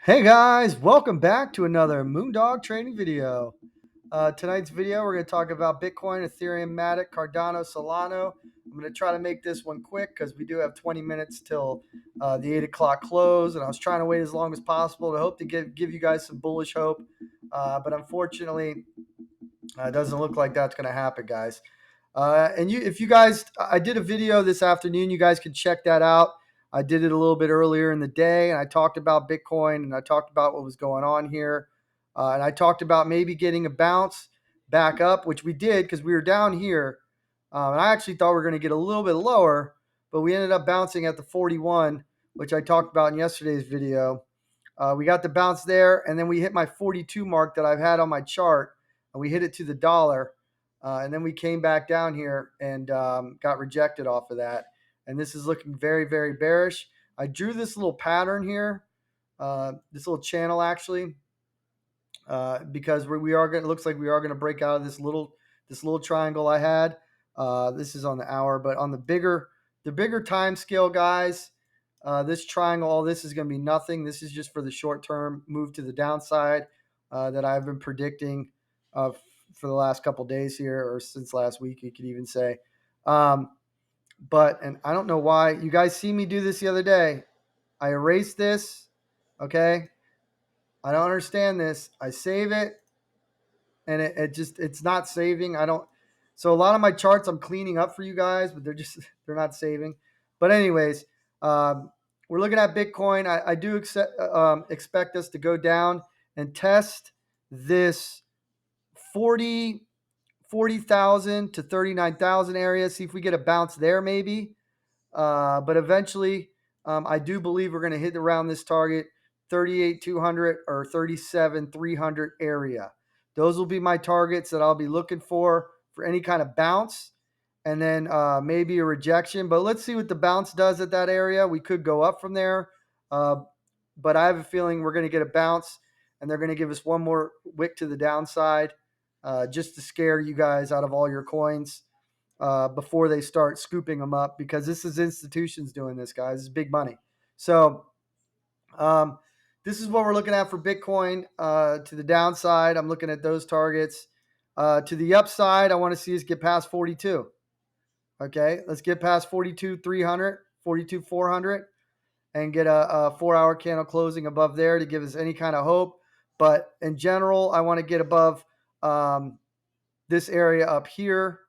Hey guys, welcome back to another Moondog trading video. Tonight's video, we're going to talk about Bitcoin, Ethereum Matic, Cardano, Solana. I'm going to try to make this one quick because we do have 20 minutes till the 8 o'clock close, and I was trying to wait as long as possible to hope to give you guys some bullish hope. But unfortunately, it doesn't look like that's going to happen, guys. If you guys, I did a video this afternoon. You guys can check that out. I did it a little bit earlier in the day, and I talked about Bitcoin, and I talked about what was going on here, and I talked about maybe getting a bounce back up, which we did because we were down here, and I actually thought we were going to get a little bit lower, but we ended up bouncing at the 41, which I talked about in yesterday's video. We got the bounce there, and then we hit my 42 mark that I've had on my chart, and we hit it to the dollar. And then we came back down here and got rejected off of that. And this is looking very, very bearish. I drew this little pattern here, this little channel actually, because we are going. It looks like we are going to break out of this little triangle I had. This is on the hour, but on the bigger time scale, guys. This triangle, all this is going to be nothing. This is just for the short term move to the downside that I've been predicting for the last couple days here, or since last week, you could even say. And I don't know why. You guys see me do this the other day. I erased this. Okay. I don't understand this. I save it, and it's not saving. I don't. So a lot of my charts I'm cleaning up for you guys, but they're not saving. But anyways, we're looking at Bitcoin. I do expect us to go down and test this 40,000 to 39,000 area. See if we get a bounce there maybe. But eventually, I do believe we're going to hit around this target 38,200 or 37,300 area. Those will be my targets that I'll be looking for any kind of bounce, and then maybe a rejection. But let's see what the bounce does at that area. We could go up from there, but I have a feeling we're going to get a bounce, and they're going to give us one more wick to the downside, just to scare you guys out of all your coins before they start scooping them up, because this is institutions doing this, guys. This is big money. So this is what we're looking at for Bitcoin. To the downside, I'm looking at those targets. To the upside, I want to see us get past 42. Okay, let's get past 42,300, 42,400, and get a 4-hour candle closing above there to give us any kind of hope. But in general, I want to get above this area up here,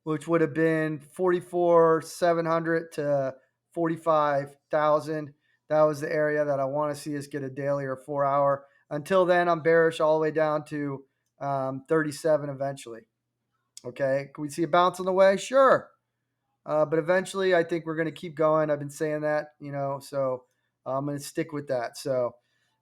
which would have been 44,700 to 45,000. That was the area that I want to see us get a daily or 4-hour. Until then, I'm bearish all the way down to 37 eventually. Okay, can we see a bounce on the way? Sure. But eventually, I think we're going to keep going. I've been saying that, so I'm going to stick with that. So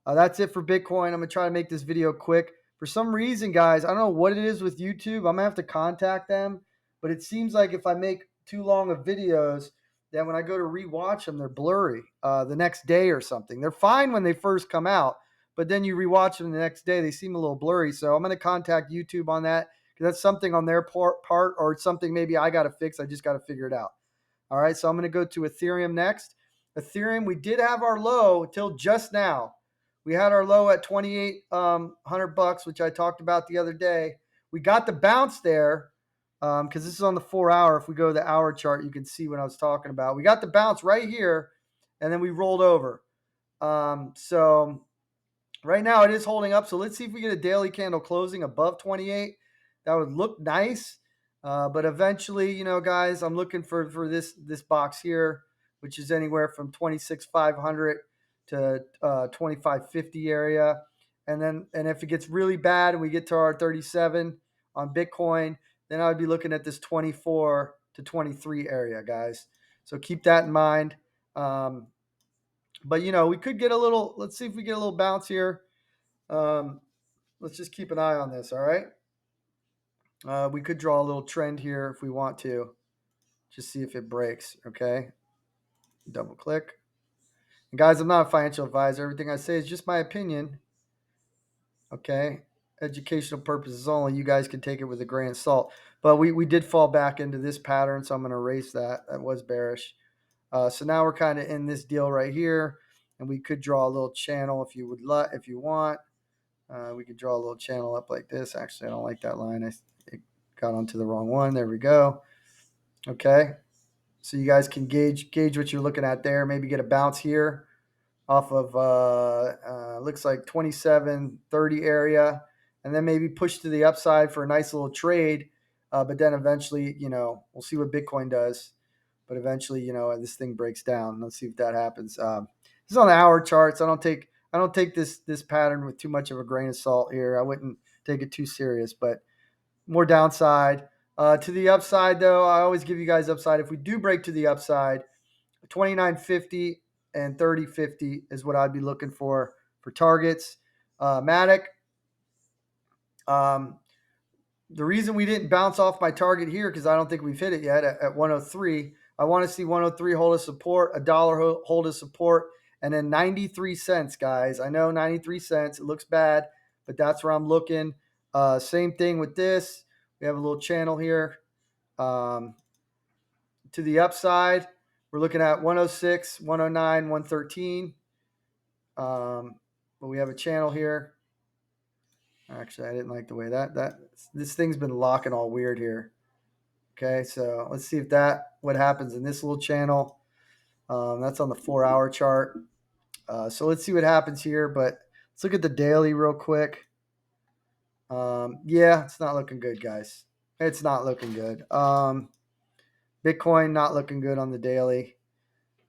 that's it for Bitcoin. I'm going to try to make this video quick. For some reason, guys, I don't know what it is with YouTube. I'm going to have to contact them. But it seems like if I make too long of videos, then when I go to rewatch them, they're blurry the next day or something. They're fine when they first come out, but then you rewatch them the next day, they seem a little blurry. So I'm going to contact YouTube on that, because that's something on their part, or it's something maybe I got to fix. I just got to figure it out. All right, so I'm going to go to Ethereum next. Ethereum, we did have our low till just now. We had our low at 2,800 bucks, which I talked about the other day. We got the bounce there because this is on the 4-hour. If we go to the hour chart, you can see what I was talking about. We got the bounce right here, and then we rolled over. So right now it is holding up. So let's see if we get a daily candle closing above 28. That would look nice. But eventually, guys, I'm looking for this box here, which is anywhere from 26,500 to 2550 area. And if it gets really bad and we get to our 37 on Bitcoin, then I would be looking at this 24 to 23 area, guys. So keep that in mind. But we could get a little. Let's see if we get a little bounce here. Let's just keep an eye on this. All right. We could draw a little trend here if we want to. Just see if it breaks. Okay. Double click. And guys, I'm not a financial advisor. Everything I say is just my opinion. Okay. Educational purposes only. You guys can take it with a grain of salt. But we did fall back into this pattern, so I'm going to erase that. That was bearish. So now we're kind of in this deal right here. and we could draw a little channel if you would if you want. We could draw a little channel up like this. Actually, I don't like that line. It got onto the wrong one. There we go. Okay. So you guys can gauge what you're looking at there. Maybe get a bounce here off of looks like 2730 area, and then maybe push to the upside for a nice little trade. But then eventually, we'll see what Bitcoin does. But eventually, this thing breaks down. Let's see if that happens. This is on the hour charts. I don't take this pattern with too much of a grain of salt here. I wouldn't take it too serious, but more downside. To the upside, though, I always give you guys upside. If we do break to the upside, 29.50 and 30.50 is what I'd be looking for targets. Matic, the reason we didn't bounce off my target here, because I don't think we've hit it yet at 103. I want to see 103 hold a support, $1 hold a support, and then 93 cents, guys. I know 93 cents. It looks bad, but that's where I'm looking. Same thing with this. We have a little channel here. To the upside, we're looking at 106, 109, 113. But we have a channel here. Actually, I didn't like the way this thing's been locking all weird here. Okay, so let's see if what happens in this little channel. That's on the 4-hour chart. So let's see what happens here. But let's look at the daily real quick. Yeah, it's not looking good, guys. It's not looking good. Bitcoin not looking good on the daily.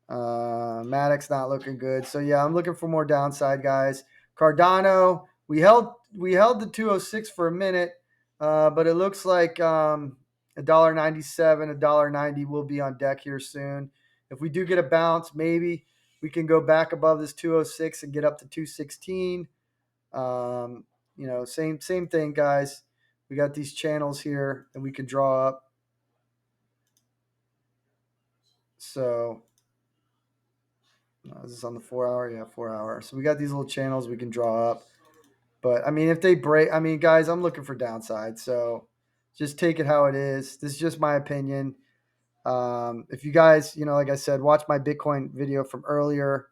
Matic's not looking good. So yeah, I'm looking for more downside, guys. Cardano, we held the 206 for a minute, but it looks like $1.97, $1.90 will be on deck here soon. If we do get a bounce, maybe we can go back above this 206 and get up to 216. Same thing, guys. We got these channels here that we can draw up. So is this on the 4-hour? Yeah, 4-hour. So we got these little channels we can draw up. But, if they break, guys, I'm looking for downside. So just take it how it is. This is just my opinion. If you guys, like I said, watch my Bitcoin video from earlier.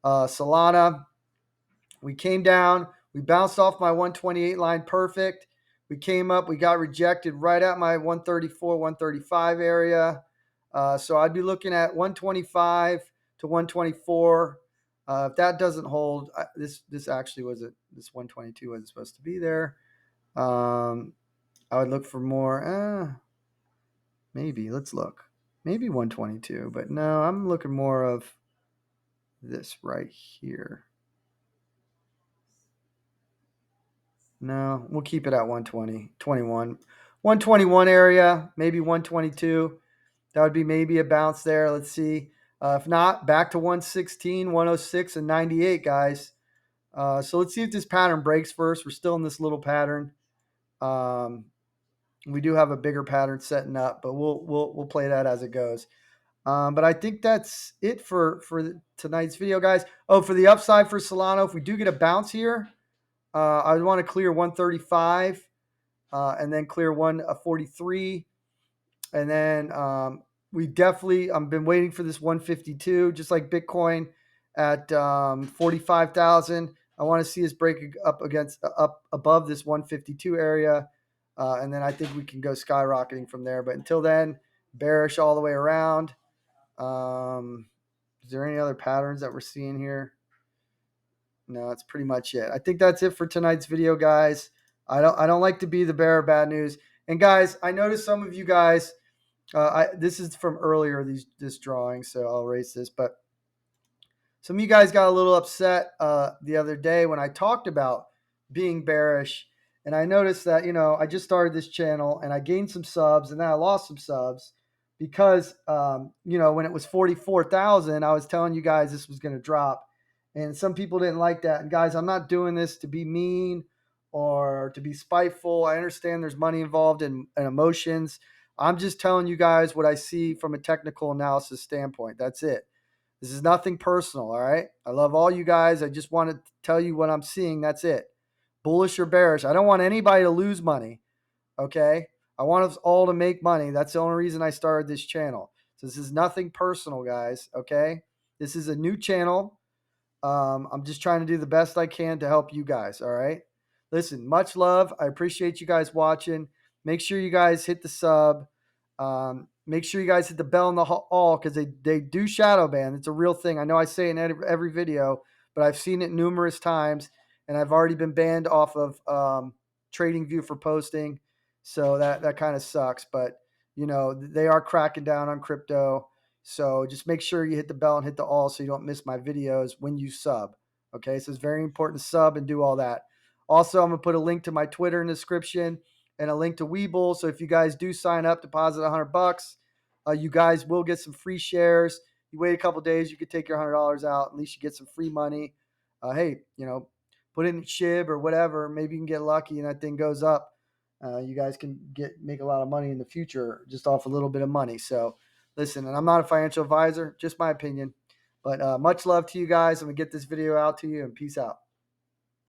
Solana, we came down. We bounced off my 128 line perfect. We came up. We got rejected right at my 134, 135 area. So I'd be looking at 125 to 124. If that doesn't hold, this actually wasn't, this 122 wasn't supposed to be there. I would look for more. Maybe let's look. Maybe 122, but no, I'm looking more of this right here. No, we'll keep it at 120, 21. 121 area, maybe 122. That would be maybe a bounce there. Let's see. If not, back to 116, 106, and 98, guys. So let's see if this pattern breaks first. We're still in this little pattern. We do have a bigger pattern setting up, but we'll play that as it goes. But I think that's it for tonight's video, guys. Oh, for the upside for Solana, if we do get a bounce here, I would want to clear 135 and then clear 143. And then I've been waiting for this 152, just like Bitcoin at 45,000. I want to see us break up above this 152 area. And then I think we can go skyrocketing from there. But until then, bearish all the way around. Is there any other patterns that we're seeing here? No, that's pretty much it. I think that's it for tonight's video, guys. I don't like to be the bearer of bad news. And guys, I noticed some of you guys. This is from earlier, this drawing, so I'll erase this. But some of you guys got a little upset the other day when I talked about being bearish, and I noticed that I just started this channel and I gained some subs and then I lost some subs because when it was 44,000, I was telling you guys this was going to drop, and some people didn't like that. And guys, I'm not doing this to be mean or to be spiteful. I understand there's money involved in emotions. I'm just telling you guys what I see from a technical analysis standpoint. That's it. This is nothing personal, all right? I love all you guys. I just want to tell you what I'm seeing. That's it. Bullish or bearish. I don't want anybody to lose money, okay? I want us all to make money. That's the only reason I started this channel. So this is nothing personal, guys, okay? This is a new channel. I'm just trying to do the best I can to help you guys. All right. Listen, much love. I appreciate you guys watching. Make sure you guys hit the sub. Make sure you guys hit the bell in the all because they do shadow ban. It's a real thing. I know I say it in every video, but I've seen it numerous times, and I've already been banned off of TradingView for posting. So that kind of sucks. But they are cracking down on crypto. So just make sure you hit the bell and hit the all so you don't miss my videos when you sub. Okay, so it's very important to sub and do all that. Also, I'm going to put a link to my Twitter in the description and a link to Webull. So if you guys do sign up, deposit $100, you guys will get some free shares. You wait a couple days, you could take your $100 out. At least you get some free money. Hey, put it in SHIB or whatever. Maybe you can get lucky and that thing goes up. You guys can make a lot of money in the future just off a little bit of money. So listen, and I'm not a financial advisor, just my opinion. But much love to you guys. I'm going to get this video out to you, and peace out.